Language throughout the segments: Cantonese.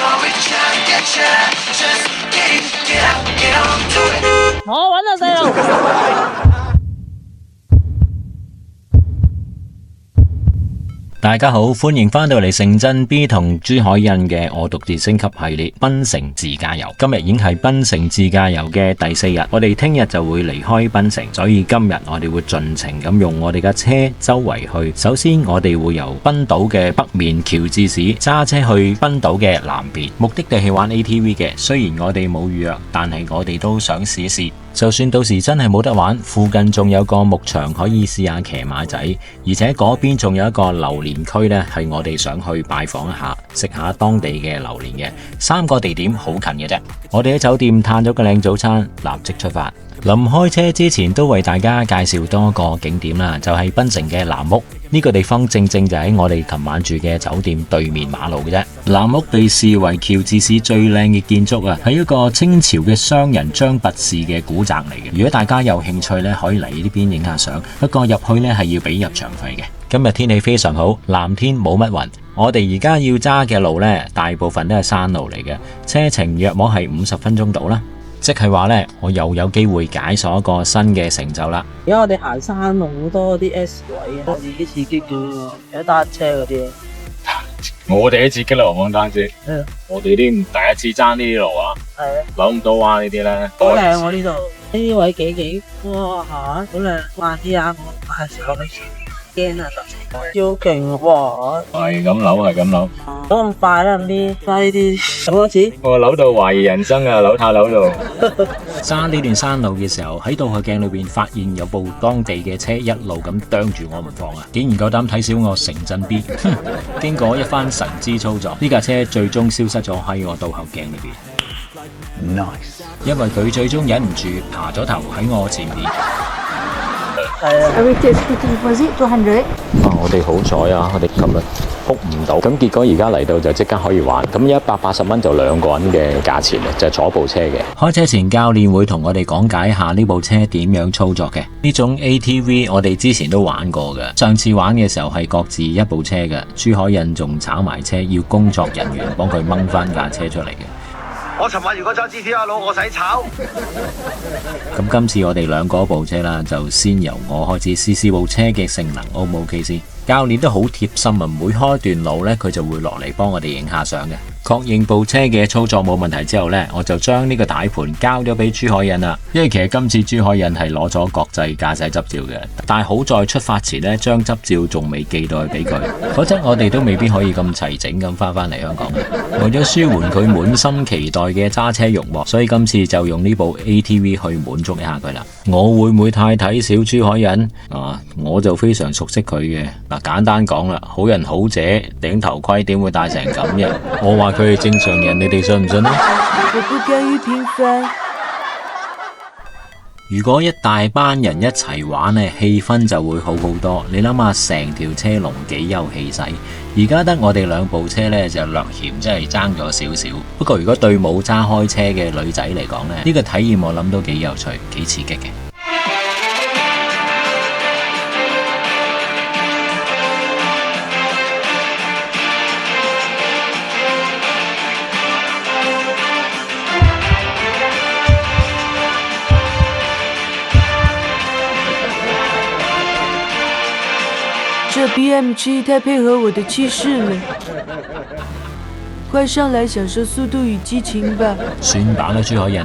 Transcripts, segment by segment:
我揾啊細路。大家好，歡迎翻到嚟城鎮 B 同珠海印嘅我獨自升級系列檳城自駕遊。今日已經係檳城自駕遊嘅第4日，我哋聽日就會離開檳城，所以今日我哋會盡情咁用我哋嘅車周圍去。首先我哋會由賓島嘅北面喬治市揸車去賓島嘅南邊，目的地係玩 ATV 嘅。雖然我哋冇預約，但係我哋都想試一試。就算到時真係冇得玩，附近仲有個牧場可以試下騎馬仔，而且嗰邊仲有一個榴蓮區呢，係我哋想去拜訪一下，食下當地嘅榴蓮嘅。3個地點好近嘅啫，我哋喺酒店嘆咗個靚早餐，立即出發。臨開車之前都為大家介紹多個景點啦，就係檳城嘅藍屋。呢個地方正正就喺我哋琴晚住嘅酒店對面馬路嘅啫。藍屋被視為喬治市最靚嘅建築啊，係一個清朝嘅商人張拔士嘅古宅嚟嘅。如果大家有興趣呢，可以嚟呢邊影下相，不過入去呢係要俾入場費嘅。今日天氣非常好，藍天冇乜雲。我哋而家要揸嘅路呢，大部分都係山路嚟嘅，車程約莫係50分鐘到啦。即係話呢，我又有機會解鎖一個新嘅成就啦。而家我哋行山路好多啲 S 位啊，自己刺激嘅喎，有單車嗰啲。我哋都刺激啦，講單車。我哋啲第一次爭呢啲路啊，扭唔到啊呢啲咧。好靚喎呢度，呢啲位幾哇嚇，好靚。慢啲啊，我係時候你驚啊，超勁喎！係咁扭，係咁扭。扭咁快啦，啲快啲，扭多次。我扭到懷疑人生啊，扭下扭到。揸呢段山路嘅時候，喺倒後鏡裏邊發現有部當地嘅車一路咁啄住我唔放啊！竟然夠膽睇小我城鎮 B。經過一番神之操作，呢架車最終消失咗喺我倒後鏡裏邊。Nice， 因為佢最終忍唔住爬咗頭喺我前面。我哋好彩啊！我哋琴日 book 唔到，咁結果而家嚟到就即刻可以玩。咁180蚊就2個人嘅價錢，就係坐部車嘅。開車前教練會同我哋講解下呢部車點樣操作嘅。呢種 ATV 我哋之前都玩過嘅，上次玩嘅時候係各自一部車嘅。珠海人仲炒埋車，要工作人員幫佢掹翻架車出嚟嘅。我尋晚如果揸 GTR 佬，我使炒。咁今次我哋2個部車啦，就先由我開始試試部車嘅性能 O 唔 OK 先。教練都好貼心啊，每開一段路呢，佢就會落嚟幫我哋影下相嘅。確認部車嘅操作冇問題之後呢，我就將呢個軚盤交咗俾珠海印啦。因為其實今次珠海印係攞咗國際駕駛執照嘅，但係好在出發前呢，將執照仲未寄到去俾佢，否則我哋都未必可以咁齊整咁翻嚟香港嘅。為咗舒緩佢滿心期待嘅揸車慾望，所以今次就用呢部 ATV 去滿足一下佢啦。我會唔會太睇小珠海印啊？我就非常熟悉佢嘅。嗱，簡單講啦，好人好姐頂頭盔點會戴成咁嘅？我話佢係正常人，你哋信唔信呢？我不甘於平凡。如果一大班人一齊玩呢，氣氛就會好好多。你諗下，成條車龍幾有氣勢。而家得我哋2部車呢，就略嫌真係爭咗少少。不過如果對冇揸開車嘅女仔嚟講呢，呢個體驗我諗都幾有趣，幾刺激嘅。这 BM7 太配合我的气势了，快上來享受速度與激情吧！算把啦，珠海印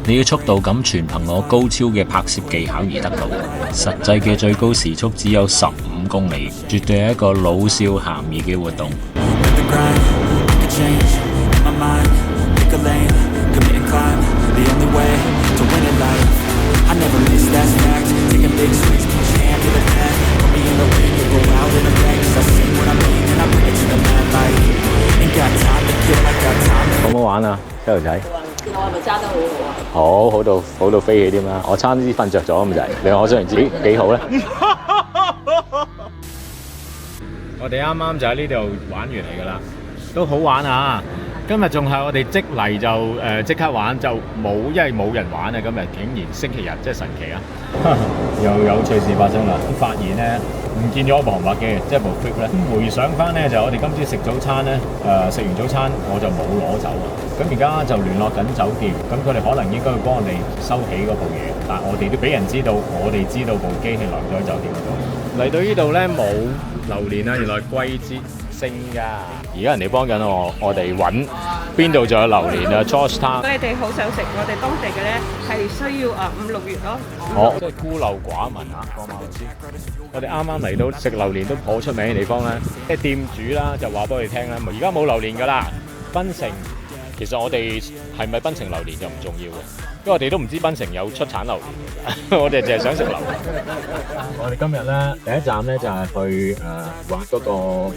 你嘅速度感全憑我高超嘅拍攝技巧而得到，實際嘅最高時速只有15公里，絕對係一個老少咸宜嘅活動。好唔好玩啊，細路仔？我係咪揸得好好啊？好到飛起添啦！我差啲瞓着咗咁就係，你話我想唔知幾好咧？我哋啱啱就喺呢度玩完嚟噶啦，都好玩啊！今日仲係我哋即嚟就即刻玩就冇，因為冇人玩啊！今日竟然星期日，真係神奇啊！又有趣事發生啦！發現咧唔見咗部航拍機，即係部 Flip 咧。回想翻咧，就我哋今朝食早餐咧，食完早餐我就冇攞走，咁而家就聯絡緊酒店，咁佢哋可能應該會幫我哋收起嗰部嘢，但係我哋都俾人知道，我哋知道部機係留咗喺酒店嗰度。嚟到呢度咧冇榴蓮啊，原來季節性㗎。而家人哋幫緊我哋揾邊度仲有榴蓮啊 Georgetown。你哋好想食，我哋當地嘅咧係需要5、6月咯。即係孤陋寡聞啊，講馬老師。我哋啱啱嚟到食榴蓮都好出名嘅地方咧，即係店主啦就話俾我哋聽啦，而家冇榴蓮㗎啦。檳城其實我哋係咪檳城榴蓮就唔重要嘅，因為我哋都唔知檳城有出產榴蓮嘅，我哋淨係想食榴蓮。我哋今日咧第一站咧就係去玩嗰個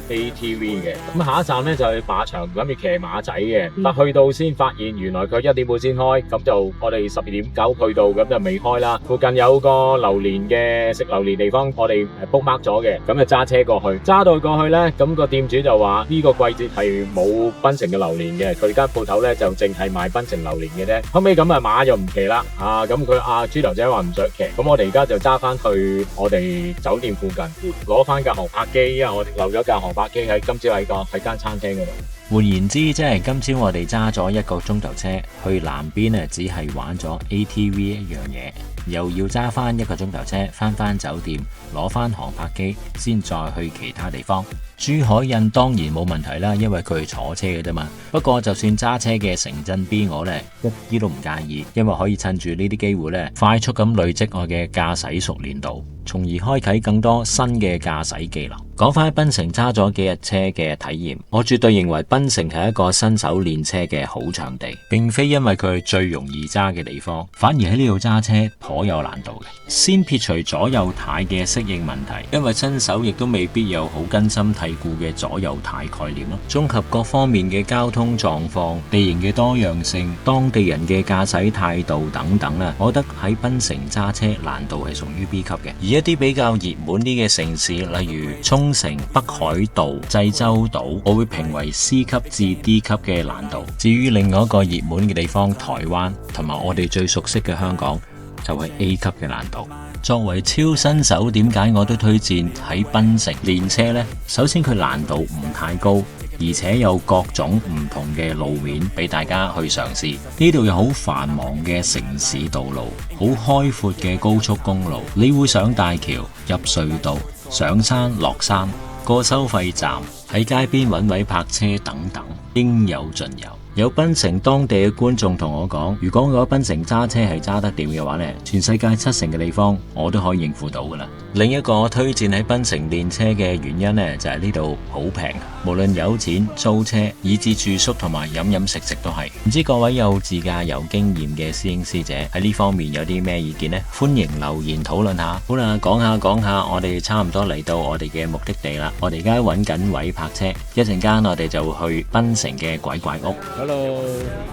ATV 嘅，咁下一站咧就去馬場諗住騎馬仔嘅，但去到先發現原來佢1點半先開，咁就我哋12點9去到，咁就未開啦。附近有個榴蓮嘅食榴蓮地方，我哋 book mark 咗嘅，咁就揸車過去，揸到過去咧，咁個店主就話呢個季節係冇檳城嘅榴蓮嘅，佢間鋪頭咧就淨係賣檳城榴蓮嘅啫。後尾咁啊馬又唔騎啦，咁佢豬頭仔話唔想騎，咁我哋而家就揸翻去我哋酒店附近攞翻架航拍機，因為我哋留咗架航拍機喺今朝喺間餐廳嗰度。換言之，即係今朝我哋揸咗1個鐘頭車去南邊咧，只係玩咗 ATV 一樣嘢，又要揸翻1個鐘頭車翻酒店攞翻航拍機，先再去其他地方。珠海印當然冇問題啦，因為佢係坐車嘅啫嘛。不過就算揸車嘅城鎮 B 我呢，一啲都唔介意，因為可以趁住呢啲機會呢，快速咁累積我嘅駕駛熟練度，從而開啟更多新嘅駕駛技能。講翻喺檳城揸咗幾日車嘅體驗，我絕對認為檳城係一個新手練車嘅好場地，並非因為佢係最容易揸嘅地方，反而喺呢度揸車頗有難度嘅。先撇除左右軚嘅適應問題，因為新手亦都未必有好根深蒂固嘅左右軚概念咯。綜合各方面嘅交通狀況、地形嘅多樣性、當地人嘅駕駛態度等等啦，我覺得喺檳城揸車難度係屬於 B 級嘅。而一啲比較熱門啲嘅城市，例如沖繩、北海道、濟州島，我會評為 C 級至 D 級嘅難度。至於另外一個熱門嘅地方台灣，同埋我哋最熟悉嘅香港，就係 A 級嘅難度。作為超新手，點解我都推薦喺檳城練車呢？首先佢難度唔太高，而且有各種唔同嘅路面俾大家去嘗試。呢度有好繁忙嘅城市道路，好開闊嘅高速公路，你會上大橋、入隧道、上山落山、過收費站、喺街邊揾位泊車等等，應有盡有。有檳城當地嘅觀眾同我講，如果我喺檳城揸車係揸得掂嘅話呢，全世界7成嘅地方我都可以應付到噶啦。另一個推薦喺檳城練車嘅原因呢，就係呢度好平，無論有錢租車，以至住宿同埋飲食都係。唔知各位有自駕遊經驗嘅師兄師姐喺呢方面有啲咩意見呢？歡迎留言討論下。好啦，講下，我哋差唔多嚟到我哋嘅目的地啦。我哋而家揾緊位泊車，一陣間我哋就會去檳城嘅鬼怪屋。Hello，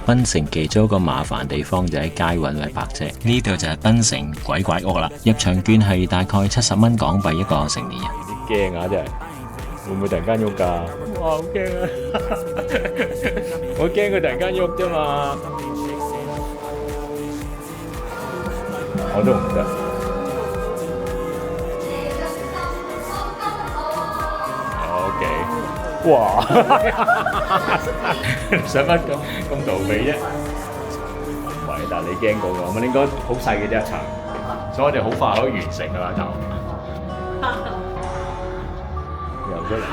檳城其中一個麻煩地方就喺街揾位泊車，呢度就係檳城鬼怪屋啦。入場券係大概70蚊港幣一個成年人。驚啊！真係會唔會突然間喐㗎？哇！好驚啊！我驚佢突然間喐啫嘛。我都唔得。OK。哇！使乜咁逃避啫？唔係，但係你驚過我，咁應該好細嘅啫一層，所以我哋好快可以完成㗎啦就。游出嚟，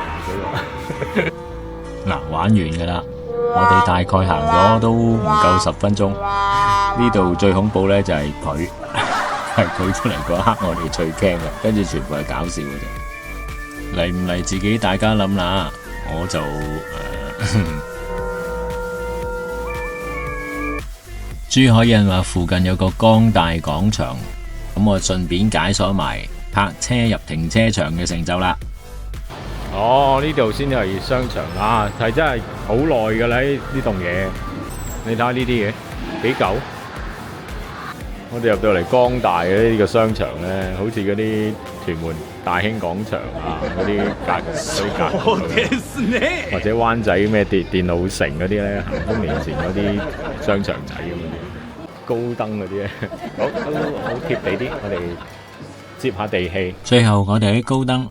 嗱，玩完㗎啦，我哋大概行咗都唔夠10分鐘。呢度最恐怖咧就係佢，係佢出嚟嗰刻我哋最驚嘅，跟住全部係搞笑嘅啫。嚟唔嚟自己大家諗啦。我就珠海人話附近有個江大廣場，咁我順便解鎖埋泊車入停車場嘅成就啦。哦，呢度先係商場啊，係真係好耐㗎啦呢棟嘢。你睇下呢啲嘢幾舊。我哋入到嚟江大嘅呢個商場咧，好似嗰啲屯門大興廣場啊，嗰啲格，或者灣仔咩電腦城嗰啲咧，咸豐年前嗰啲商場仔咁嗰啲，高登嗰啲咧，好貼地啲。我哋接下地氣。最後我哋喺高登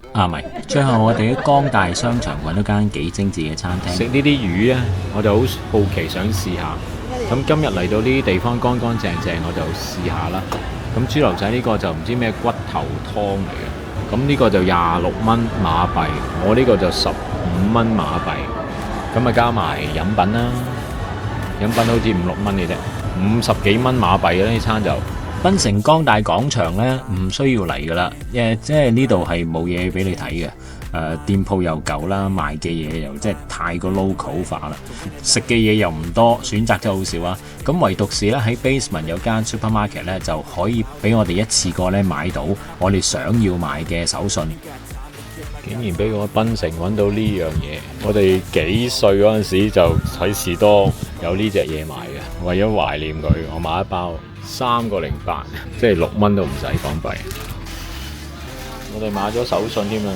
最後我哋喺江大商場揾到間幾精緻嘅餐廳。食呢啲魚啊，我就好好奇想試下。咁今日嚟到呢啲地方乾乾淨淨，我就試下啦。咁豬柳仔呢個就唔知咩骨頭湯嚟嘅。咁呢個就26蚊馬幣，我呢個就15蚊馬幣。咁啊加埋飲品啦，飲品好似5、6蚊嘅啫，50幾蚊馬幣呢餐就。檳城江大廣場呢，唔需要嚟噶啦，即係呢度係冇嘢俾你睇嘅。店鋪又舊啦，賣嘅嘢又即係太過 local 化啦，食嘅嘢又唔多，選擇真係好少啊。咁唯獨是咧喺 basement 有間 supermarket 咧，就可以俾我哋一次過咧買到我哋想要買嘅手信。竟然俾我檳城揾到呢樣嘢，我哋幾歲嗰陣時就喺士多有呢隻嘢賣嘅，為咗懷念佢，我買一包3個08，即係6蚊都唔使港幣。我哋買咗手信添啦，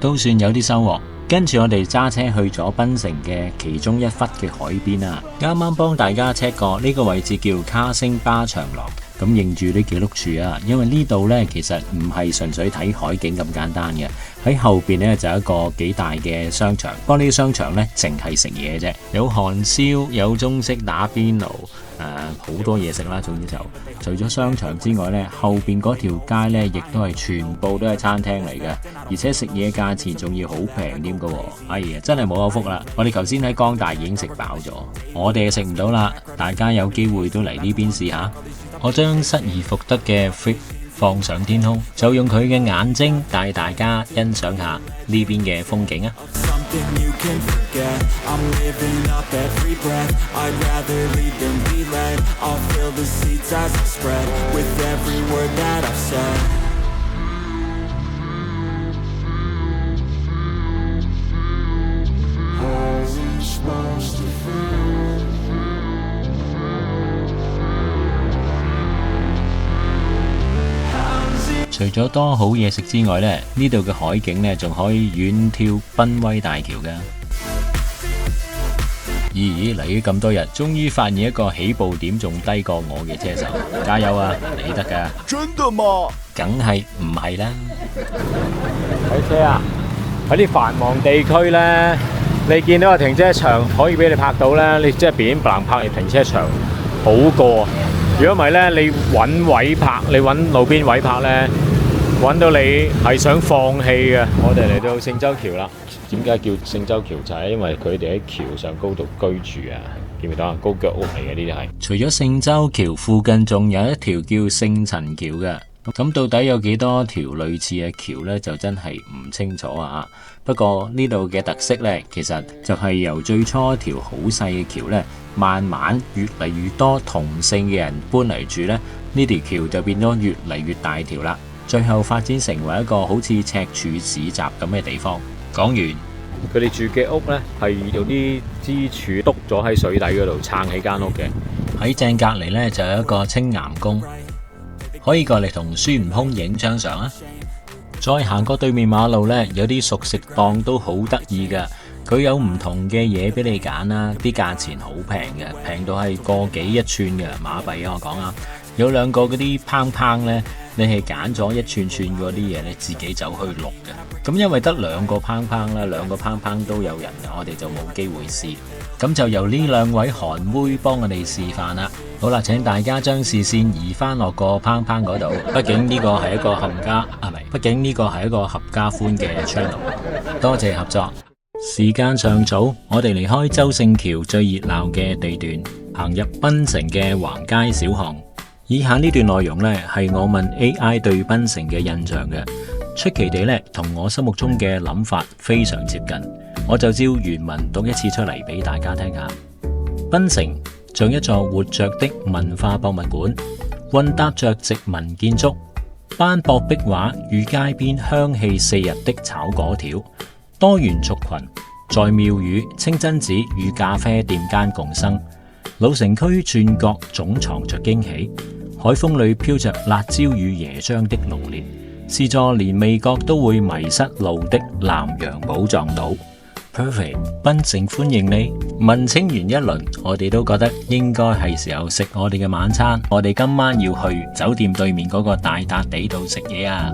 都算有啲收穫。跟住我哋揸車去咗檳城嘅其中一忽嘅海邊啊，啱啱幫大家 check 過呢個位置叫卡星巴長廊。咁認住呢幾碌柱啊，因為呢度呢其實唔係純粹睇海景咁簡單嘅，喺後邊呢就有一個幾大嘅商場，不過呢個商場呢淨係食嘢啫，有韓燒，有中式打邊爐，好多嘢食啦。總之就除咗商場之外呢，後邊嗰條街呢亦都係全部都係餐廳嚟嘅，而且食嘢價錢仲要好平添噶。哎呀，真係冇口福啦！我哋頭先喺江大已經食飽咗，我哋食唔到啦，大家有機會都嚟呢邊試下。我將失而復得嘅 Flip 放上天空，就用佢嘅眼睛帶大家欣賞下呢邊嘅風景啊！除咗多好嘢食之外呢度嘅海景呢仲可以遠眺賓威大橋㗎。咦，嚟咗咁多日，終於發現一個起步點仲低過我嘅車手，加油啊！你得㗎。真的嗎？梗係唔係啦。睇車啊！喺啲繁忙地區呢，你見到個停車場可以俾你泊到呢，你即係便泊入停車場好過。如果唔係呢，你揾位泊，你揾路邊位泊呢，揾到你係想放棄嘅。我哋嚟到聖洲橋啦，點解叫聖洲橋？就係因為佢哋喺橋上高度居住啊，見唔見到啊？高腳屋嚟嘅呢啲係。除咗聖洲橋，附近仲有一條叫聖陳橋嘅。咁到底有幾多條類似嘅橋呢？就真係唔清楚啊。不過呢度嘅特色呢，其實就係由最初一條好細嘅橋呢，慢慢越嚟越多同性嘅人搬嚟住呢，呢條橋就變咗越嚟越大條啦。最後發展成為一個好似赤柱市集咁嘅地方。講完，佢哋住嘅屋呢，係有啲支柱篤咗喺水底嗰度撐起間屋嘅。喺正隔離呢，就有一個青岩宮，可以過嚟同孫悟空影張相啊！再行過對面馬路呢，有啲熟食檔都好得意噶，佢有唔同嘅嘢俾你揀啦，啲價錢好平嘅，平到係個幾一串嘅馬幣啊！我講啊，有兩個嗰啲烹烹呢，你係揀咗一串串嗰啲嘢，你自己走去錄嘅。咁因為得兩個烹烹啦，兩個烹烹都有人，我哋就冇機會試。咁就由呢兩位韓妹幫我哋示範啦。好啦，請大家將視線移翻落個烹烹嗰度，畢竟呢個係一個合家歡嘅 channel。多謝合作。時間尚早，我哋離開周聖橋最熱鬧嘅地段，行入檳城嘅橫街小巷。以下呢段內容呢，係我問 AI 對檳城嘅印象嘅，出奇地呢，同我心目中嘅諗法非常接近。我就照原文讀一次出嚟俾大家聽下。檳城像一座活着的文化博物館，混搭着殖民建築、斑駁壁畫與街邊香氣四溢的炒粿條，多元族群在廟宇、清真寺與咖啡店間共生。老城區轉角總藏着驚喜，海風裏飄着辣椒與椰漿的濃烈，是座連味覺都會迷失路的南洋寶藏島。Perfect， 檳城歡迎你。問清完一輪，我哋都覺得應該係時候食我哋嘅晚餐。我哋今晚要去酒店對面嗰個大笪地度食嘢啊！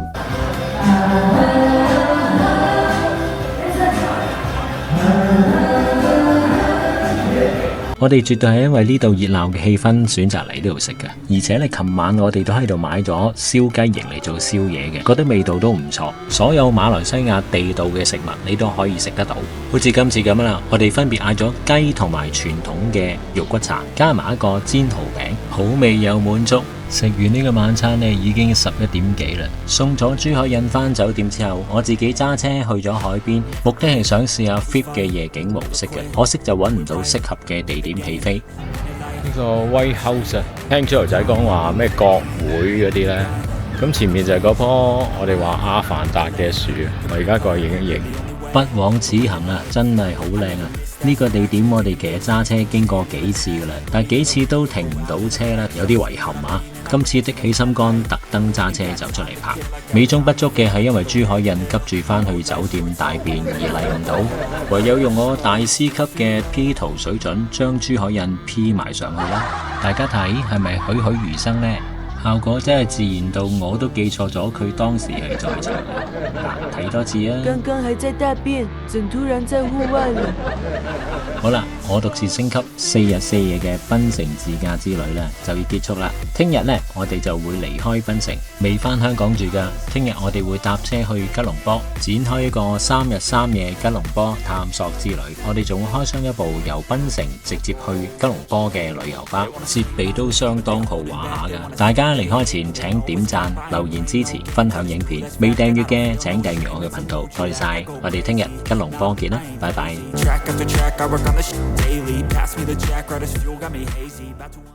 我哋絕對係因為呢度熱鬧嘅氣氛選擇嚟呢度食嘅，而且咧，琴晚我哋都喺度買咗燒雞翼嚟做宵夜嘅，覺得味道都唔錯。所有馬來西亞地道嘅食物你都可以食得到，好似今次咁啦，我哋分別嗌咗雞同埋傳統嘅肉骨茶，加埋一個煎蠔餅，好味又滿足。食完呢個晚餐呢，已經11點幾啦。送咗朱海印返酒店之後，我自己揸車去咗海邊，目的係想試下 Flip 嘅夜景模式嘅，可惜就揾唔到適合嘅地點起飛。呢個 White House 啊，聽豬頭仔講話咩國會嗰啲呢？咁前面就係嗰棵我哋話阿凡達嘅樹，我而家過去影一影。不枉此行啊，真係好靚啊！呢個地點我哋其實揸車經過幾次噶啦，但係幾次都停唔到車啦，有啲遺憾啊！今次的起心肝，特登揸車走出嚟拍。美中不足嘅係因為朱海印急住返去酒店大便而嚟唔到，唯有用我大師級嘅 P 圖水準將朱海印 P 埋上去啦。大家睇係咪栩栩如生呢？效果真係自然到我都記錯咗佢當時係在場嘅。嗱，睇多次啊！剛剛還在大便，怎突然在戶外了？好啦，我獨自升級4日4夜嘅檳城自駕之旅呢就要結束啦。聽日呢，我哋就會離開檳城，未返香港住噶。聽日我哋會搭車去吉隆坡，展開一個3日3夜吉隆坡探索之旅。我哋仲會開箱一部由檳城直接去吉隆坡嘅旅遊巴，設備都相當豪華下噶。大家離開前請點讚、留言支持、分享影片。未訂閱嘅請訂閱我嘅頻道，多謝晒。我哋聽日吉隆坡見啦，拜拜。Track after track, I work on the shit daily. Pass me the jack, right as fuel, got me hazy. About to